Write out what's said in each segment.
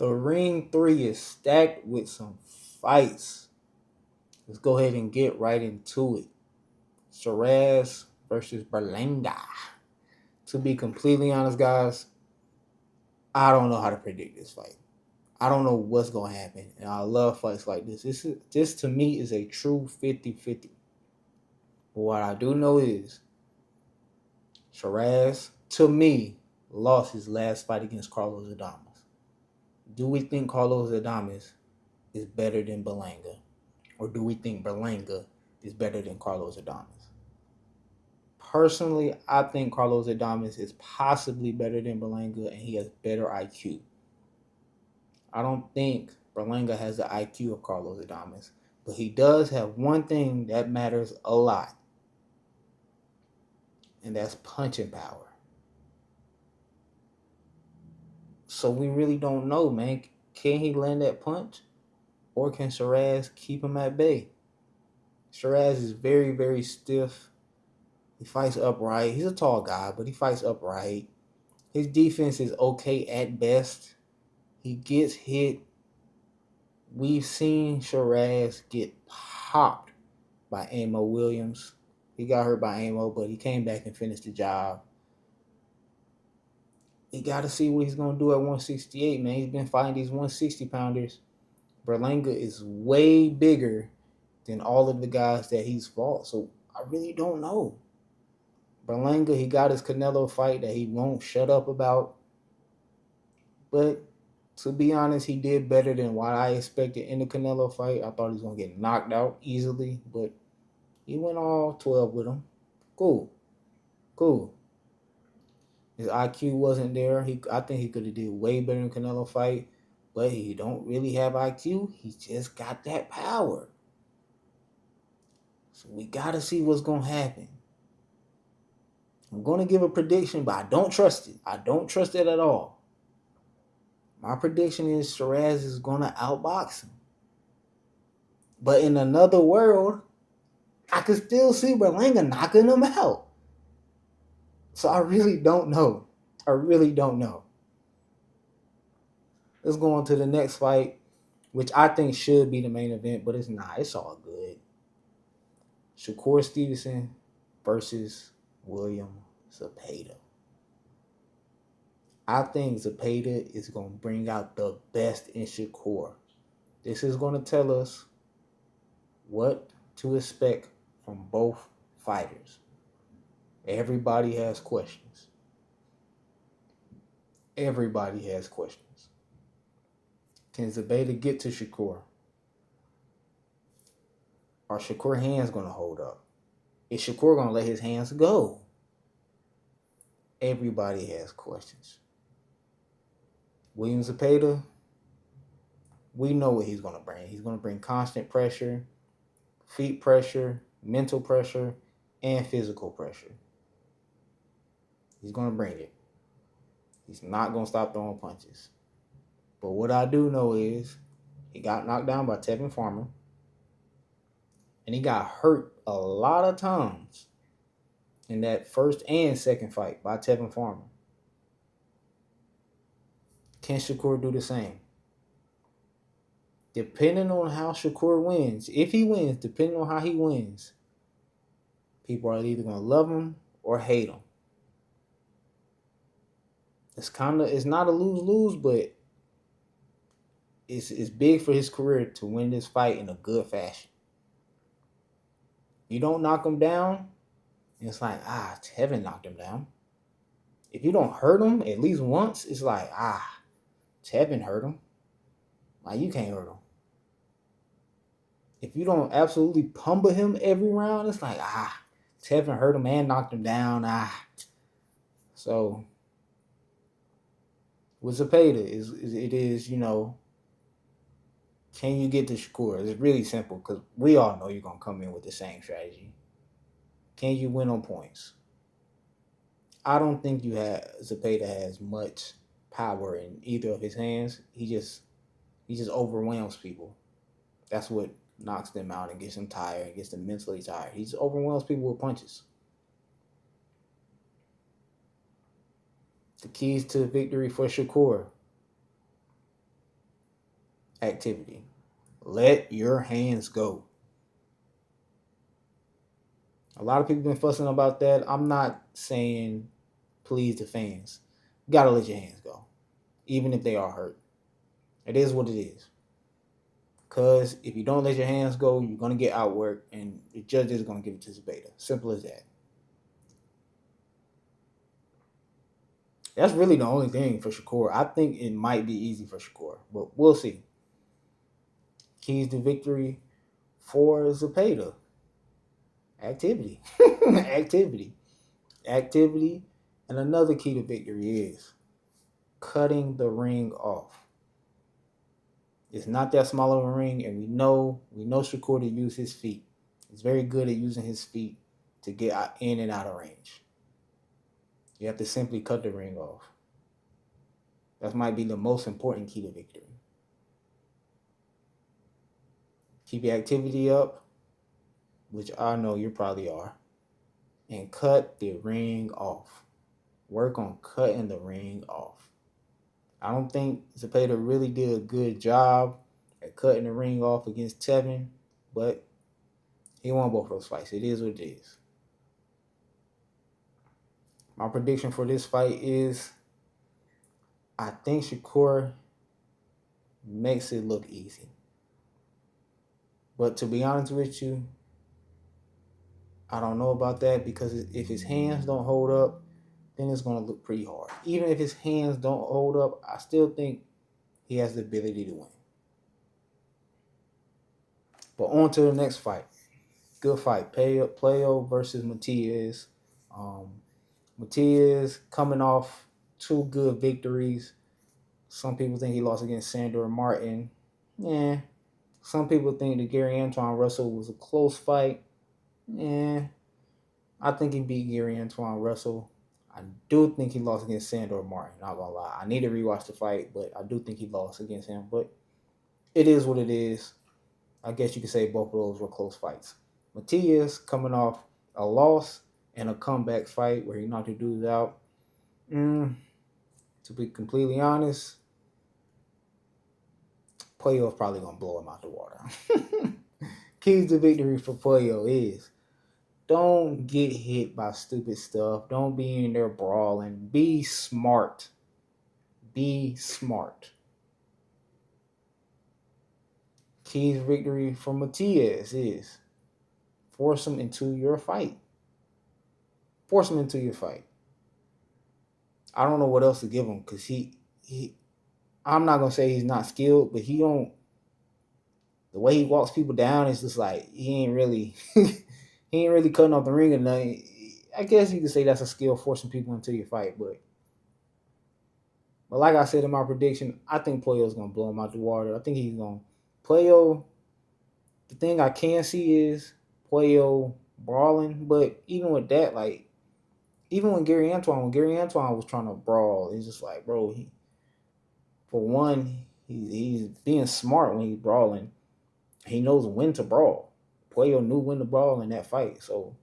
The ring 3 is stacked with some fights. Let's go ahead and get right into it. Shiraz versus Berlanga. To be completely honest, guys, I don't know how to predict this fight. I don't know what's going to happen. And I love fights like this. This to me is a true 50-50. But what I do know is Shiraz, to me, lost his last fight against Carlos Adames. Do we think Carlos Adames is better than Berlanga? Or do we think Berlanga is better than Carlos Adames? Personally, I think Carlos Adames is possibly better than Berlanga and he has better IQ. I don't think Berlanga has the IQ of Carlos Adames, but he does have one thing that matters a lot, and that's punching power. So we really don't know, man. Can he land that punch? Or can Shiraz keep him at bay? Shiraz is very, very stiff. He fights upright. He's a tall guy, but he fights upright. His defense is okay at best. He gets hit. We've seen Shiraz get popped by Amo Williams. He got hurt by Amo, but he came back and finished the job. He got to see what he's going to do at 168, man. He's been fighting these 160-pounders. Berlanga is way bigger than all of the guys that he's fought, so I really don't know. Berlanga, he got his Canelo fight that he won't shut up about. But to be honest, he did better than what I expected in the Canelo fight. I thought he was going to get knocked out easily, but he went all 12 with him. Cool. His IQ wasn't there. I think he could have did way better in Canelo fight, but he don't really have IQ. He just got that power. So we got to see what's going to happen. I'm going to give a prediction, but I don't trust it. I don't trust it at all. My prediction is Shiraz is going to outbox him. But in another world, I could still see Berlanga knocking him out. So I really don't know. Let's go on to the next fight, which I think should be the main event, but it's not. It's all good. Shakur Stevenson versus William Zepeda. I think Zepeda is going to bring out the best in Shakur. This is going to tell us what to expect from both fighters. Everybody has questions. Can Zepeda get to Shakur? Are Shakur hands going to hold up? Is Shakur going to let his hands go? Everybody has questions. William Zepeda, we know what he's going to bring. He's going to bring constant pressure, feet pressure, mental pressure, and physical pressure. He's going to bring it. He's not going to stop throwing punches. But what I do know is he got knocked down by Tevin Farmer. And he got hurt a lot of times in that first and second fight by Tevin Farmer. Can Shakur do the same? Depending on how Shakur wins, if he wins, depending on how he wins, people are either going to love him or hate him. It's not a lose-lose, but it's big for his career to win this fight in a good fashion. You don't knock him down, and it's like, Tevin knocked him down. If you don't hurt him at least once, it's like, Tevin hurt him. Like, you can't hurt him. If you don't absolutely pummel him every round, it's like, Tevin hurt him and knocked him down. So, with Zepeda, it is, can you get to Shakur? It's really simple because we all know you're going to come in with the same strategy. Can you win on points? I don't think Zepeda has much power in either of his hands. He just overwhelms people. That's what knocks them out and gets them tired and gets them mentally tired. He just overwhelms people with punches. The keys to victory for Shakur: activity. Let your hands go. A lot of people been fussing about that. I'm not saying please the fans. You gotta let your hands go, even if they are hurt. It is what it is. Because if you don't let your hands go, you're gonna get outworked, and the judge is gonna give it to Zepeda. Simple as that. That's really the only thing for Shakur. I think it might be easy for Shakur, but we'll see. Keys to victory for Zepeda. Activity. Activity. Activity. And another key to victory is cutting the ring off. It's not that small of a ring, and we know Shakur to use his feet. He's very good at using his feet to get in and out of range. You have to simply cut the ring off. That might be the most important key to victory. Keep your activity up, which I know you probably are, and cut the ring off. Work on cutting the ring off. I don't think Zepeda really did a good job at cutting the ring off against Tevin, but he won both of those fights. It is what it is. My prediction for this fight is I think Shakur makes it look easy. But to be honest with you, I don't know about that because if his hands don't hold up, then it's going to look pretty hard. Even if his hands don't hold up, I still think he has the ability to win. But on to the next fight. Good fight. Playo versus Matias. Matias coming off 2 good victories. Some people think he lost against Sandor Martin. Yeah. Some people think that Gary Antoine Russell was a close fight. Yeah. I think he beat Gary Antoine Russell. I do think he lost against Sandor Martin. Not gonna lie. I need to rewatch the fight, but I do think he lost against him. But it is what it is. I guess you could say both of those were close fights. Matias coming off a loss and a comeback fight where he knocked the dudes out. To be completely honest, Puello's probably going to blow him out the water. Keys to victory for Puello is don't get hit by stupid stuff. Don't be in there brawling. Be smart. Be smart. Keys to victory for Matias is force him into your fight. Force him into your fight. I don't know what else to give him because he I'm not gonna say he's not skilled, but he don't. The way he walks people down is just like he ain't really cutting off the ring or nothing. I guess you could say that's a skill, forcing people into your fight, but like I said in my prediction, I think Puello's gonna blow him out the water. I think he's gonna Puello. The thing I can see is Puello brawling, but even with that, like even when Gary Antoine was trying to brawl, it's just like, bro, for one, he's being smart when he's brawling. He knows when to brawl. Puello knew when to brawl in that fight, so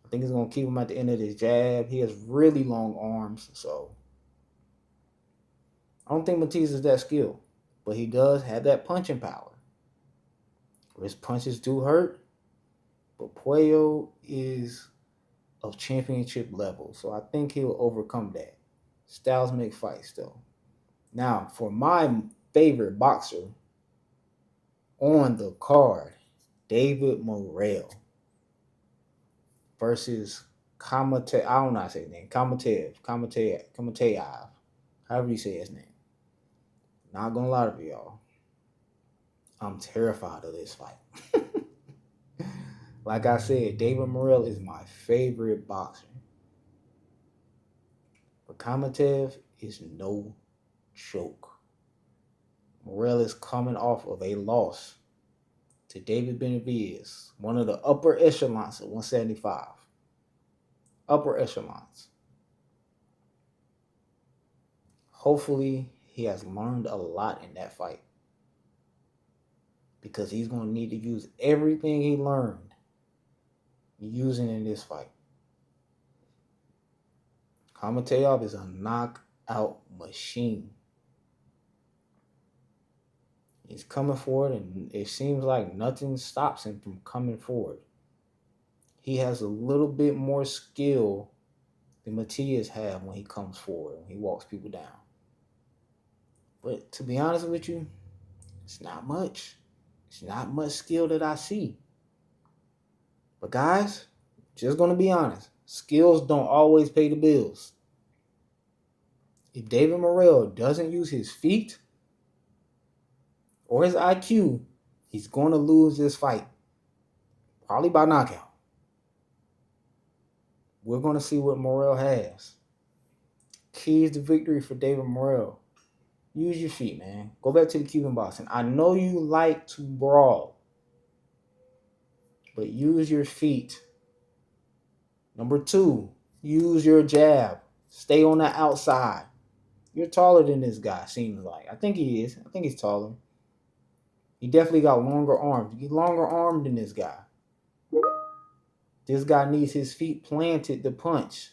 I think he's gonna keep him at the end of his jab. He has really long arms, so I don't think Matias is that skilled, but he does have that punching power. His punches do hurt, but Puello is of championship level, so I think he'll overcome that. Styles make fights, though. Now, for my favorite boxer on the card, David Morrell versus Kamatev. I don't know how to say his name. Kamatev. However you say his name. Not gonna lie to y'all. I'm terrified of this fight. Like I said, David Morrell is my favorite boxer. But Kamatev is no joke. Morrell is coming off of a loss to David Benavidez, one of the upper echelons at 175. Upper echelons. Hopefully, he has learned a lot in that fight. Because he's going to need to use everything he learned using in this fight. Kamatev is a knockout machine. He's coming forward, and it seems like nothing stops him from coming forward. He has a little bit more skill than Matias have when he comes forward, when he walks people down. But to be honest with you, it's not much. It's not much skill that I see. But guys, just going to be honest, skills don't always pay the bills. If David Morrell doesn't use his feet or his IQ, he's going to lose this fight. Probably by knockout. We're going to see what Morrell has. Keys to victory for David Morrell. Use your feet, man. Go back to the Cuban boxing. I know you like to brawl, but use your feet. Number 2, use your jab. Stay on the outside. You're taller than this guy, seems like. I think he is. I think he's taller. He definitely got longer arms. He's longer armed than this guy. This guy needs his feet planted to punch.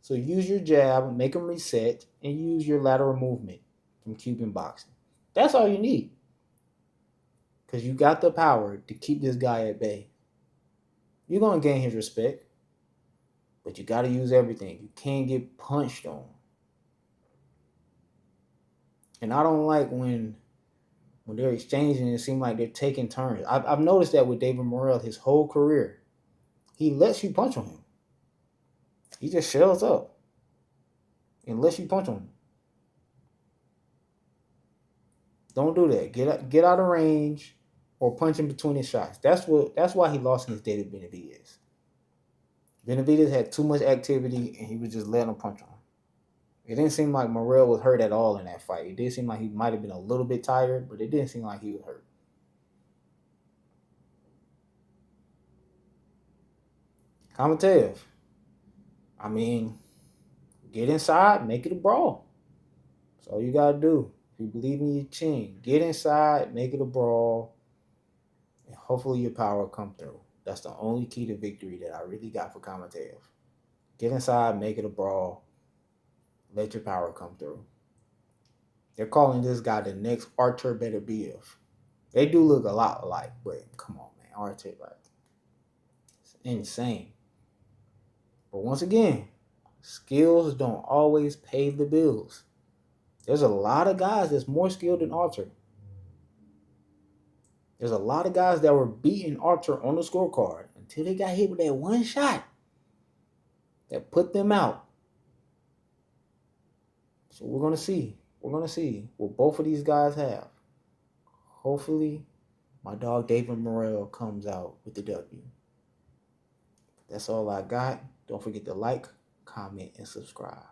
So use your jab, make him reset, and use your lateral movement from Cuban boxing. That's all you need. Because you got the power to keep this guy at bay. You're going to gain his respect. But you got to use everything. You can't get punched on. And I don't like when they're exchanging, it seems like they're taking turns. I've noticed that with David Morrell his whole career. He lets you punch on him. He just shells up and lets you punch on him. Don't do that. Get out of range or punch him between his shots. That's why he lost against David Benavidez. Benavidez had too much activity and he was just letting him punch on him. It didn't seem like Morrell was hurt at all in that fight. It did seem like he might have been a little bit tired, but it didn't seem like he was hurt. Kamatev. I mean, get inside, make it a brawl. That's all you got to do. If you believe in your team, get inside, make it a brawl, and hopefully your power will come through. That's the only key to victory that I really got for Kamatev. Get inside, make it a brawl, let your power come through. They're calling this guy the next Artur Beterbiev. They do look a lot alike, but come on, man. Artur, like, it's insane. But once again, skills don't always pay the bills. There's a lot of guys that's more skilled than Artur. There's a lot of guys that were beating Artur on the scorecard until they got hit with that one shot that put them out. So we're going to see. We're going to see what both of these guys have. Hopefully, my dog David Morrell comes out with the W. That's all I got. Don't forget to like, comment, and subscribe.